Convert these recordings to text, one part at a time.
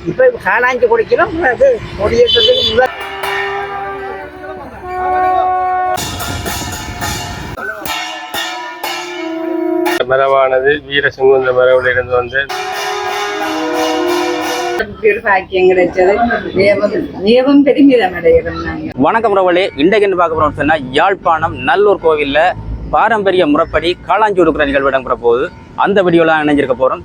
இப்போ காலாஞ்சி குடிக்கிறோம். அது கொடியேற்றத்துக்கு முதல் மரபானது வீர செங்குந்த மரபிலிருந்து வந்து வணக்கம் ரவலே. இன்றைக்கு என்ன பார்க்க போறோம்னு சொன்னா யாழ்ப்பாணம் நல்லூர் கோவில்ல பாரம்பரிய முறைப்படி காளாஞ்சி கொடுக்குற நிகழ்வு இடம்பெற போகுது. அந்த வீடியோலாம் இணைஞ்சிருக்க போறோம்.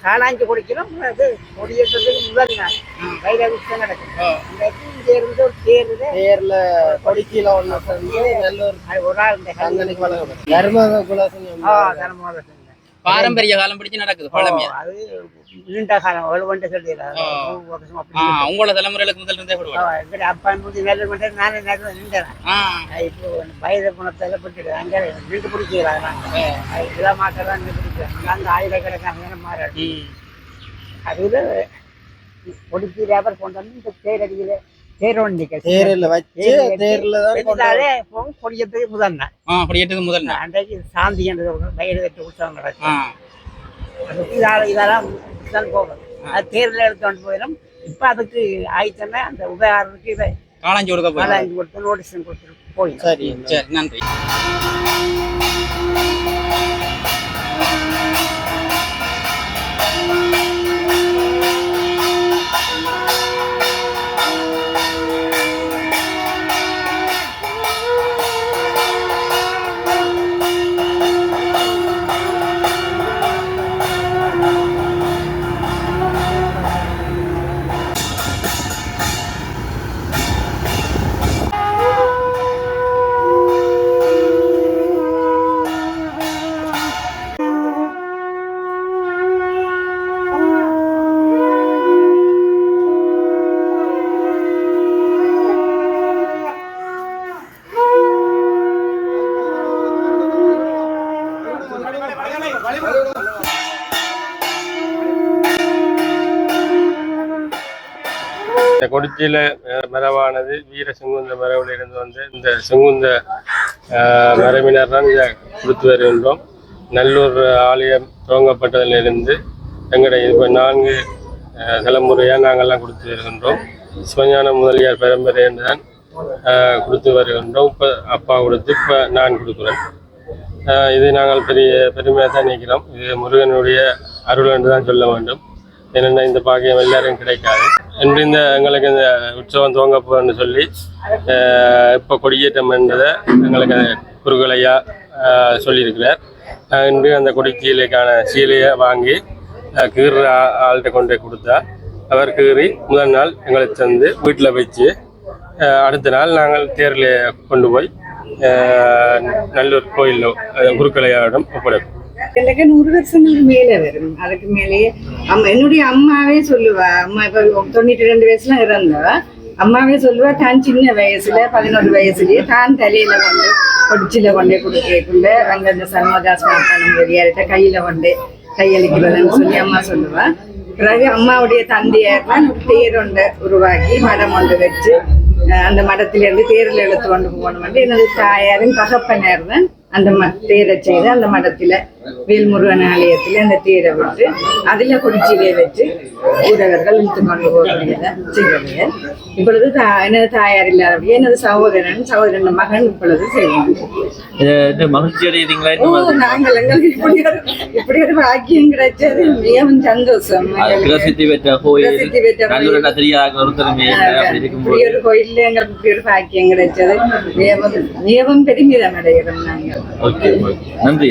காலாஞ்சி குடிக்கிறோம். அது கொடியேற்றத்துக்கு முதல் நாள் வைரவிஷ்டம் நடக்கும். இங்க இருந்து ஒரு தேர்ல கொடிக்கீழ ஒண்ணு செஞ்சு நல்லூர் ஒரு ஆள் இந்த தர்ம குலசம் பாரம்பரிய காலம் பிடிச்சு நடக்குது பழமையா. அது நீண்ட காலம் வலுவண்டு சொல்லிடுறாங்க. உங்களோட தலைமுறைகளுக்கு முதல் இருந்தே போடுவாங்க. அப்பா நல்லூர் மட்டும் நானே நல்லூர் நின்றேன். இப்போ வயது குணத்தில் போட்டு அங்கே நின்று பிடிக்கிறாங்க. இதெல்லாம் மாற்றலாம் நின்று பிடிக்கிறாங்க. அந்த ஆயிரக்கணக்கான மாறாது. அதுல பொடிச்சு வியாபாரம் கொண்டு வந்து இந்த தேரடியில கொடியத்துக்கு முதல் நாள் அன்றைக்கு சாந்தி என்ற வயது வெட்டு உற்சவம் நடக்கும். இதெல்லாம் போகும். அது தேர்தல் எடுத்து போயிடும். இப்ப அதுக்கு ஆயிடுச்சுன்னா அந்த உபகாரத்துக்கு இதை காலாஞ்சி கொடுத்து நோட்டீஸ் கொடுத்துட்டு போயிடும். சரி சரி, நன்றி. இந்த கொடிச்சியில மரபானது வீர செங்குந்த மரபில் இருந்து வந்து இந்த செங்குந்த மரபினர் தான் இதை கொடுத்து வருகின்றோம். நல்லூர் ஆலயம் துவங்கப்பட்டதிலிருந்து எங்களுடைய இப்போ 4 தலைமுறையாக நாங்கள்லாம் கொடுத்து வருகின்றோம். சிவஞான முதலியார் பரம்பரை என்று தான் கொடுத்து வருகின்றோம். இப்போ அப்பா கொடுத்து இப்போ நான் கொடுக்குறேன். இது நாங்கள் பெரிய பெருமையாக தான் நிற்கிறோம். இது முருகனுடைய அருள் என்று தான் சொல்ல வேண்டும். ஏனென்னா இந்த பாக்கியம் எல்லாரும் கிடைக்காது என்று இந்த எங்களுக்கு இந்த உற்சவம் துவங்க போன்னு சொல்லி இப்போ கொடியேற்றம் என்றதை எங்களுக்கு குருகலையா சொல்லியிருக்கிறார். இன்று அந்த கொடிச்சீலைக்கான சீலையை வாங்கி கீற ஆள்கிட்ட கொண்டு கொடுத்தா அவர் கீறி முதல் நாள் எங்களுக்கு தந்து வீட்டில் வச்சு அடுத்த நாள் நாங்கள் தேரில் கொண்டு போய் நல்லூர் கோயிலில் குருக்கலையாவிடம் ஒப்படைப்போம். எனக்கு 100 வருஷங்களுக்கு மேலே வரும். அதுக்கு மேலேயே என்னுடைய அம்மாவே சொல்லுவா. அம்மா இப்போ 92 வயசுல இறந்தவா. அம்மாவே சொல்லுவா, தான் சின்ன வயசுல 11 வயசுலயே தான் தலையில கொண்டு கொடிச்சில கொண்டே கொடுக்கக்குள்ள அங்க இந்த சண்முகதாஸ் மாத்தானம் வெளியாரிட்ட கையில கொண்டு கையளிக்கிறதுன்னு சொல்லி அம்மா சொல்லுவா. பிறகு அம்மாவுடைய தந்தையார் தேர் ஒன்றை உருவாக்கி மடம் ஒன்று வச்சு அந்த மடத்திலிருந்து தேரில் எடுத்து கொண்டு போகணும். எனது தாயாரின் தகப்பனார் தான் அந்த தேரை செய்து அந்த மடத்துல வேல்முருகன் ஆலயத்துல அந்த தேரை விட்டு அதுல குடிச்சிலே வச்சு ஊரவர்கள் இழுத்து கொண்டு போகிறத செய்வது. இப்பொழுது எனது தாயார் இல்லாதபடி எனது சகோதரன் மகன் இப்பொழுது செய்வாங்க. மகிழ்ச்சி அடைகிறீங்களா? நாங்கள் எங்களுக்கு இப்படி ஒரு பாக்கியம் கிடைச்சது மிகவும் சந்தோஷம். பிரசித்தி பெற்ற கோயில் ஒரு கோயில்ல எங்களுக்கு இப்படி ஒரு பாக்கியம் கிடைச்சது மிகவும் பெருமிதம் அடைகிறோம் நாங்கள். நன்றி.